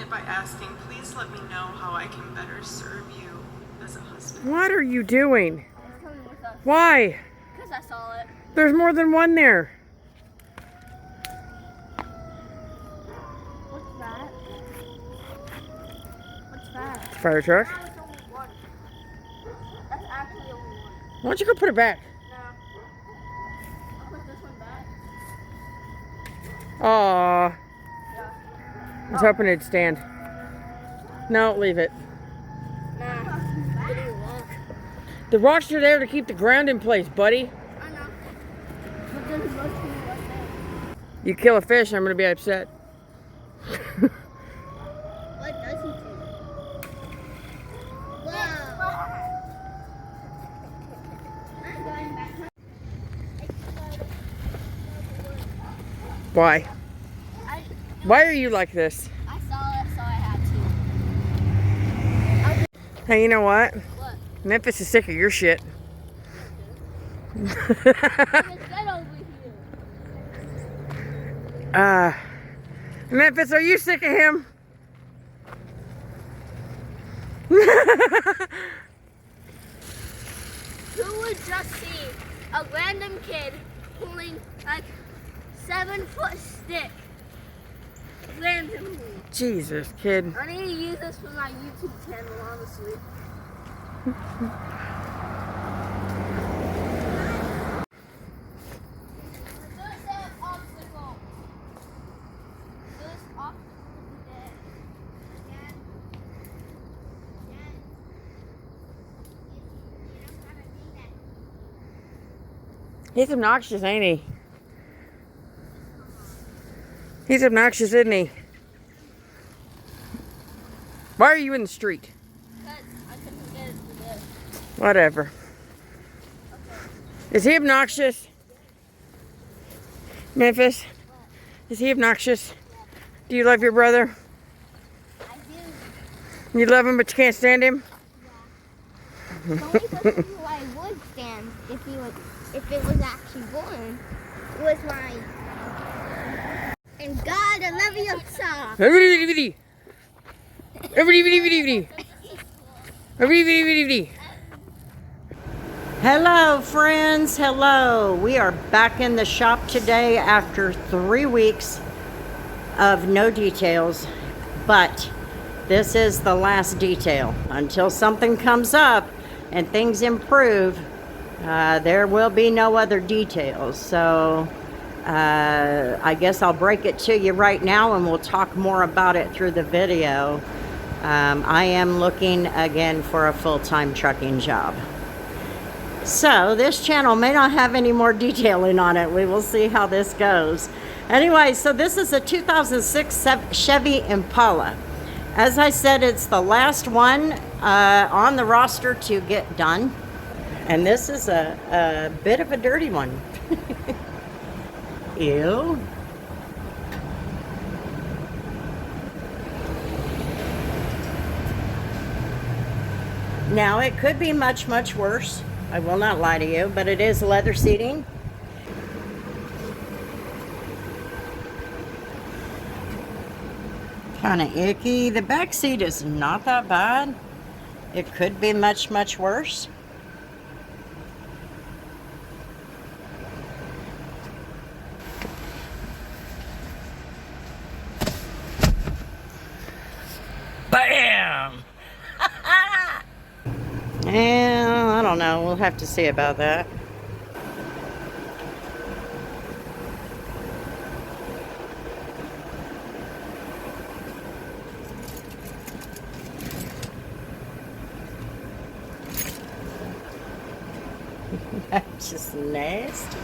ended by asking, please let me know how I can better serve you as a husband. What are you doing? It's coming with us. Why? Because I saw it. There's more than one there. What's that? What's that? It's a fire truck. Now it's only one. That's actually only one. Why don't you go put it back? No. I'll put this one back. Aw. Yeah. I was hoping it'd stand. No, leave it. Nah. It didn't walk. The rocks are there to keep the ground in place, buddy. I know. But there's most people right there. You kill a fish, I'm gonna be upset. What does he do? Wow. I'm going back. Why? Why are you like this? I saw it, so I had to. Hey, you know what? What? Memphis is sick of your shit. Get over here. Memphis, are you sick of him? Who would just see a random kid pulling like 7-foot stick randomly? Jesus, kid. I need to use this for my YouTube channel, honestly. He's obnoxious, ain't he? He's obnoxious, isn't he? Why are you in the street? Because I couldn't get it to this. Whatever. Okay. Is he obnoxious? Memphis? Is he obnoxious? Do you love your brother? I do. You love him, but you can't stand him? The only person who I would stand if it was actually born was mine. And God, I love you song. Hello, friends. Hello. We are back in the shop today after 3 weeks of no details, but this is the last detail. Until something comes up and things improve, there will be no other details. So I guess I'll break it to you right now and we'll talk more about it through the video. I am looking again for a full-time trucking job. So this channel may not have any more detailing on it. We will see how this goes. Anyway, so this is a 2006 Chevy Impala. As I said, it's the last one on the roster to get done. And this is a bit of a dirty one. Ew. Now, it could be much, much worse. I will not lie to you, but it is leather seating. Kind of icky. The back seat is not that bad. It could be much, much worse. Bam! And I don't know. We'll have to see about that. That's just nasty.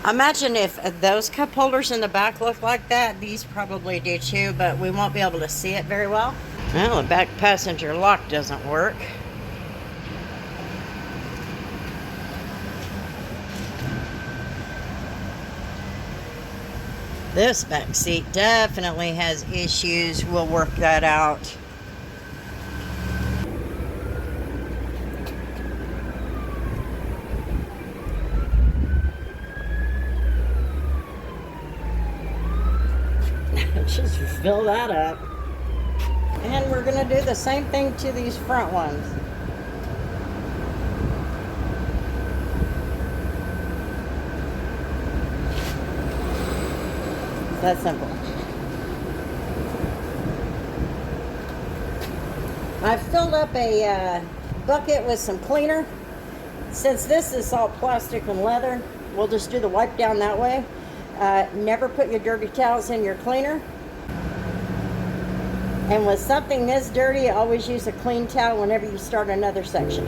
Imagine if those cup holders in the back look like that. These probably do too, but we won't be able to see it very well. Well, the back passenger lock doesn't work. This back seat definitely has issues. We'll work that out. fill that up. And we're gonna do the same thing to these front ones. It's that simple. I've filled up a bucket with some cleaner. Since this is all plastic and leather, we'll just do the wipe down that way. Never put your dirty towels in your cleaner. And with something this dirty, always use a clean towel whenever you start another section.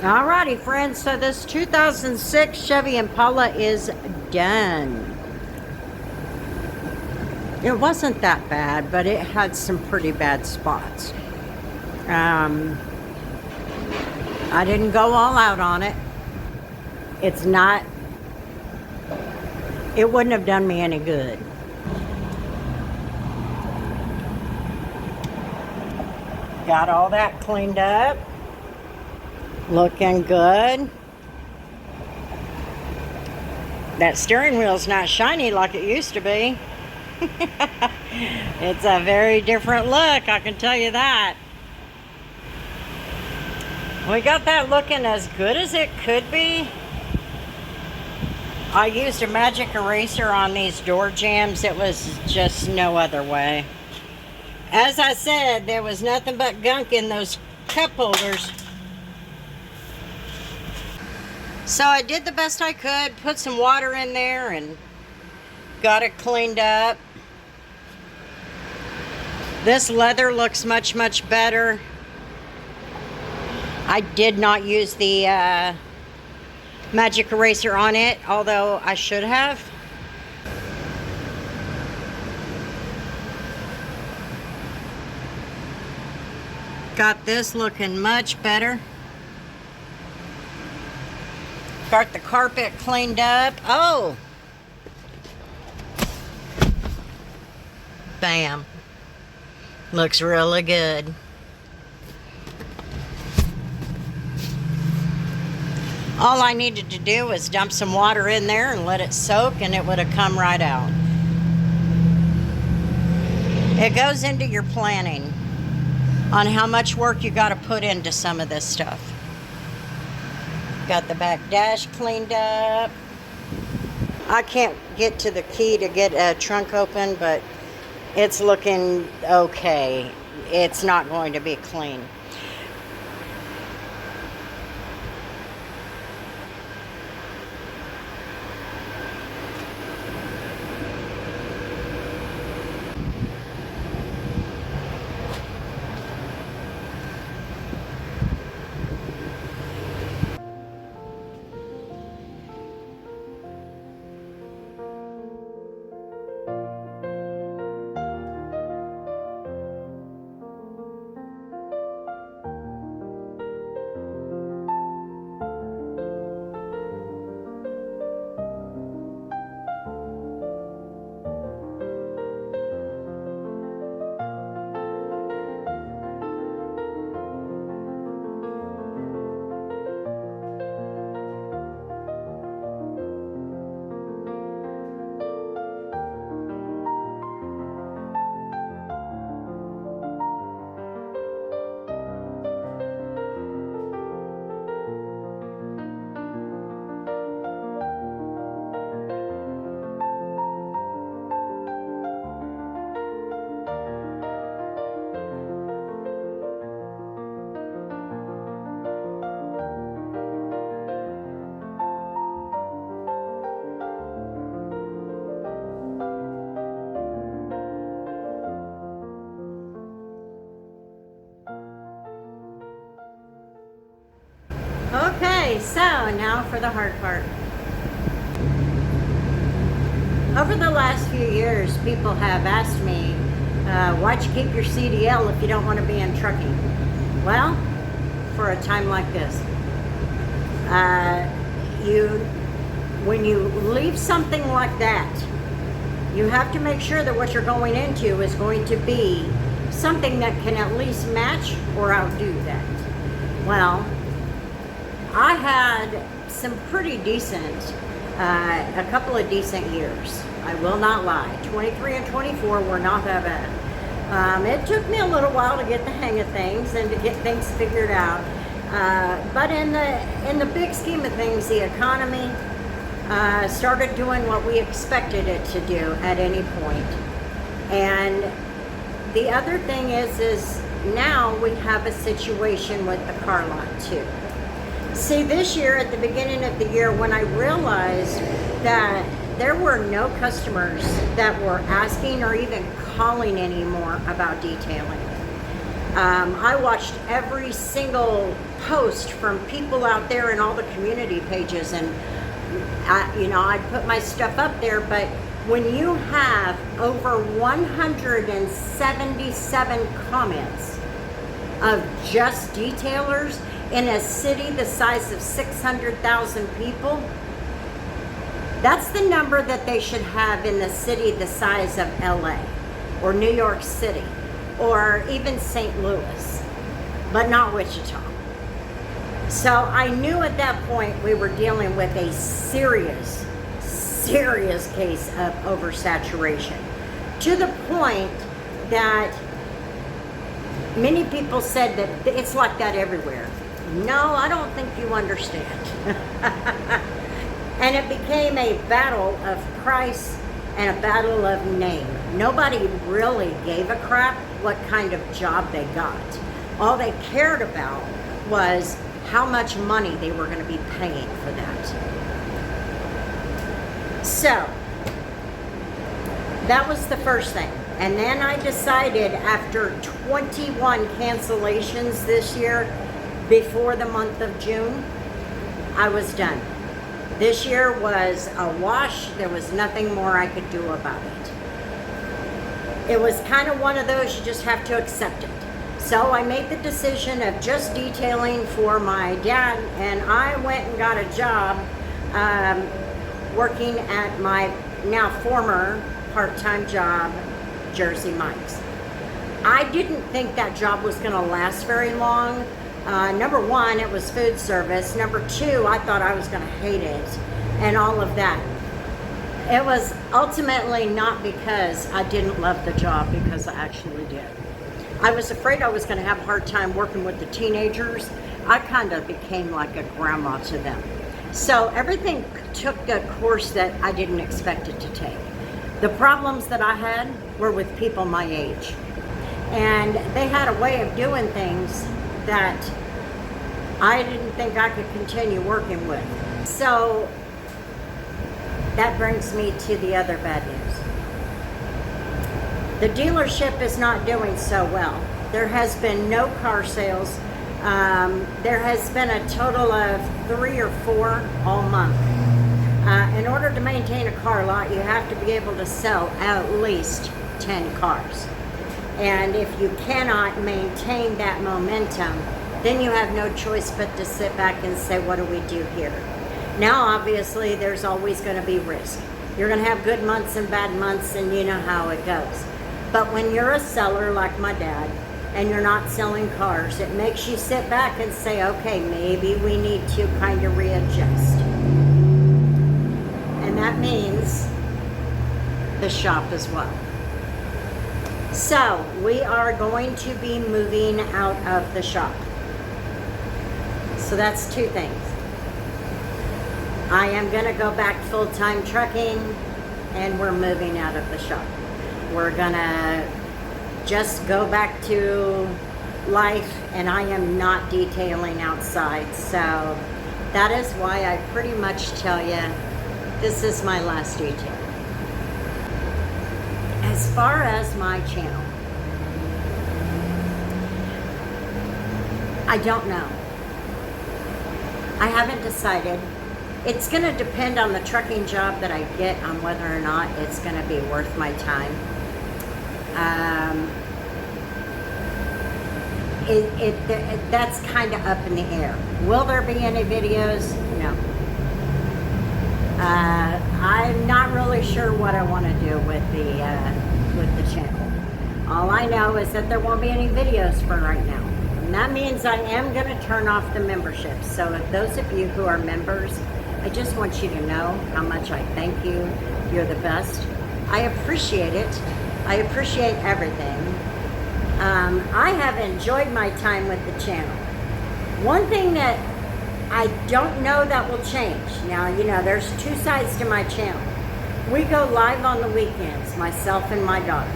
Alrighty, friends, so this 2006 Chevy Impala is done. It wasn't that bad, but it had some pretty bad spots. I didn't go all out on it. It's not, it wouldn't have done me any good. Got all that cleaned up. Looking good. That steering wheel's not shiny like it used to be. It's a very different look, I can tell you that. We got that looking as good as it could be. I used a magic eraser on these door jambs. It was just no other way. As I said, there was nothing but gunk in those cup holders. So I did the best I could, put some water in there and got it cleaned up. This leather looks much, much better. I did not use the magic eraser on it, although I should have. Got this looking much better. Got the carpet cleaned up. Oh! Bam. Looks really good. All I needed to do was dump some water in there and let it soak, and it would have come right out. It goes into your planning on how much work you got to put into some of this stuff. Got the back dash cleaned up. I can't get to the key to get a trunk open, but it's looking okay. It's not going to be clean. Okay, so now for the hard part. Over the last few years, people have asked me, why'd you keep your CDL if you don't want to be in trucking? Well, for a time like this. When you leave something like that, you have to make sure that what you're going into is going to be something that can at least match or outdo that. Well, I had some pretty decent, a couple of decent years. I will not lie. 23 and 24 were not that bad. It took me a little while to get the hang of things and to get things figured out. But in the big scheme of things, the economy started doing what we expected it to do at any point. And the other thing is now we have a situation with the car lot too. See, this year, at the beginning of the year, when I realized that there were no customers that were asking or even calling anymore about detailing, I watched every single post from people out there in all the community pages, and I'd put my stuff up there, but when you have over 177 comments of just detailers, in a city the size of 600,000 people. That's the number that they should have in the city the size of LA or New York City or even St. Louis, but not Wichita. So I knew at that point we were dealing with a serious case of oversaturation, to the point that many people said that it's like that everywhere. No, I don't think you understand. And it became a battle of price and a battle of name. Nobody really gave a crap what kind of job they got. All they cared about was how much money they were going to be paying for that. So that was the first thing. And then I decided, after 21 cancellations this year before the month of June, I was done. This year was a wash. There was nothing more I could do about it. It was kind of one of those, you just have to accept it. So I made the decision of just detailing for my dad, and I went and got a job working at my now former part-time job, Jersey Mike's. I didn't think that job was going to last very long. Number one, it was food service. Number two, I thought I was going to hate it and all of that. It was ultimately not because I didn't love the job, because I actually did. I was afraid I was going to have a hard time working with the teenagers. I kind of became like a grandma to them. So everything took a course that I didn't expect it to take. The problems that I had were with people my age. And they had a way of doing things that I didn't think I could continue working with. So that brings me to the other bad news. The dealership is not doing so well. There has been no car sales. There has been a total of 3 or 4 all month. In order to maintain a car lot, you have to be able to sell at least 10 cars. And if you cannot maintain that momentum, then you have no choice but to sit back and say, what do we do here? Now, obviously, there's always going to be risk. You're going to have good months and bad months, and you know how it goes. But when you're a seller like my dad, and you're not selling cars, it makes you sit back and say, okay, maybe we need to kind of readjust. And that means the shop as well. So we are going to be moving out of the shop. So that's 2 things. I am going to go back full-time trucking, and we're moving out of the shop. We're going to just go back to life, and I am not detailing outside. So that is why I pretty much tell you this is my last detail. As far as my channel, I don't know. I haven't decided. It's going to depend on the trucking job that I get on whether or not it's going to be worth my time. That's kind of up in the air. Will there be any videos? No. I'm not really sure what I want to do with the channel. All I know is that there won't be any videos for right now. And that means I am going to turn off the memberships. So if those of you who are members, I just want you to know how much I thank you. You're the best. I appreciate it. I appreciate everything. I have enjoyed my time with the channel. One thing that I don't know that will change. Now, you know, there's 2 sides to my channel. We go live on the weekends, myself and my daughter.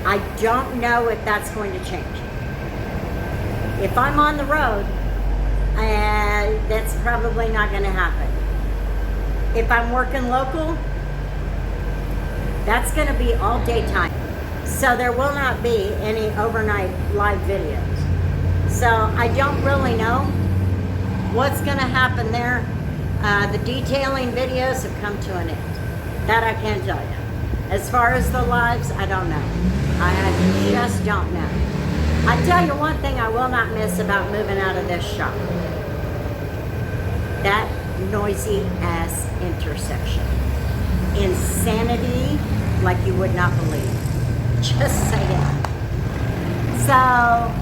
I don't know if that's going to change. If I'm on the road, that's probably not going to happen. If I'm working local, that's going to be all daytime. So there will not be any overnight live videos. So I don't really know what's going to happen there. The detailing videos have come to an end. That I can tell you. As far as the lives, I don't know. I just don't know. I tell you one thing I will not miss about moving out of this shop. That noisy ass intersection. Insanity like you would not believe. Just saying. So,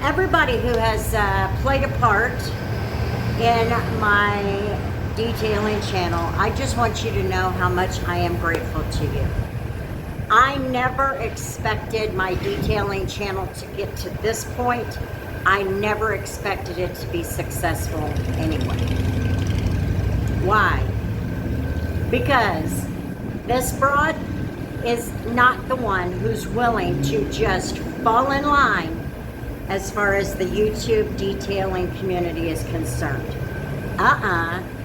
everybody who has played a part in my detailing channel, I just want you to know how much I am grateful to you. I never expected my detailing channel to get to this point. I never expected it to be successful anyway. Why? Because this broad is not the one who's willing to just fall in line as far as the YouTube detailing community is concerned.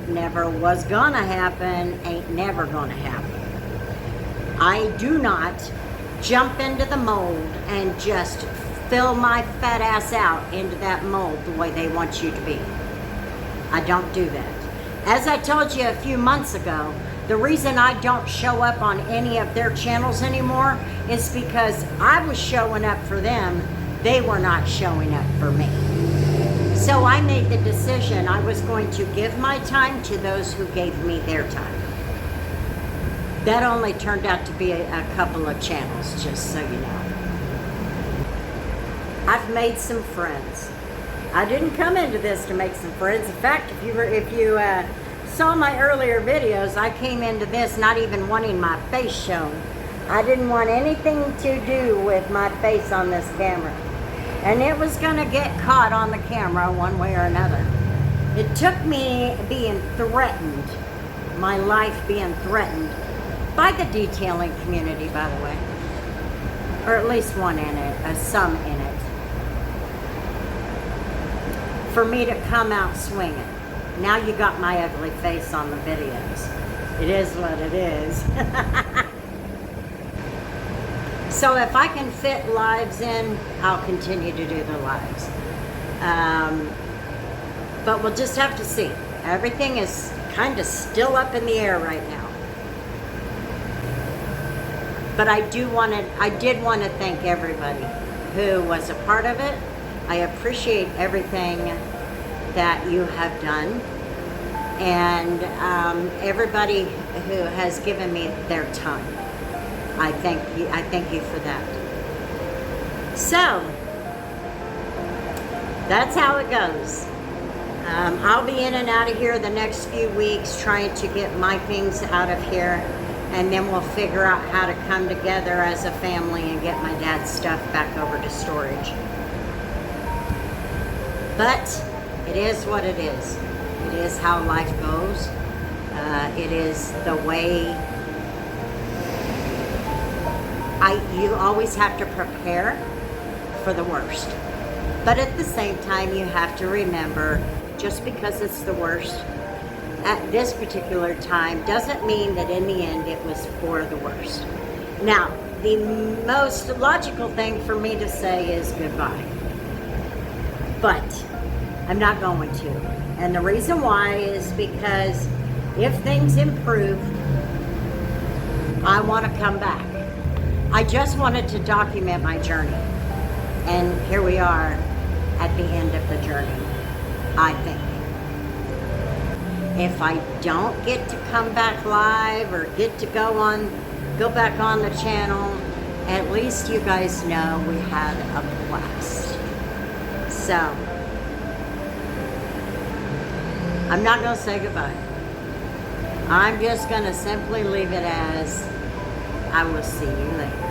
Never was gonna happen, ain't never gonna happen. I do not jump into the mold and just fill my fat ass out into that mold the way they want you to be. I don't do that. As I told you a few months ago, the reason I don't show up on any of their channels anymore is because I was showing up for them, they were not showing up for me. So I made the decision I was going to give my time to those who gave me their time. That only turned out to be a couple of channels, just so you know. I've made some friends. I didn't come into this to make some friends. In fact, if you saw my earlier videos, I came into this not even wanting my face shown. I didn't want anything to do with my face on this camera. And it was gonna get caught on the camera one way or another. It took me being threatened, my life being threatened, by the detailing community, by the way. Or at least one in it, some in it. For me to come out swinging. Now you got my ugly face on the videos. It is what it is. So if I can fit lives in, I'll continue to do the lives. But we'll just have to see. Everything is kind of still up in the air right now. But I did want to thank everybody who was a part of it. I appreciate everything that you have done, and everybody who has given me their time. I thank you for that. So that's how it goes. I'll be in and out of here the next few weeks trying to get my things out of here, and then we'll figure out how to come together as a family and get my dad's stuff back over to storage. But it is what it is. It is how life goes. It is the way. You always have to prepare for the worst. But at the same time, you have to remember, just because it's the worst at this particular time doesn't mean that in the end it was for the worst. Now, the most logical thing for me to say is goodbye. But I'm not going to. And the reason why is because if things improve, I want to come back. I just wanted to document my journey. And here we are at the end of the journey, I think. If I don't get to come back live or get to go back on the channel, at least you guys know we had a blast. So, I'm not going to say goodbye. I'm just going to simply leave it as I will see you later.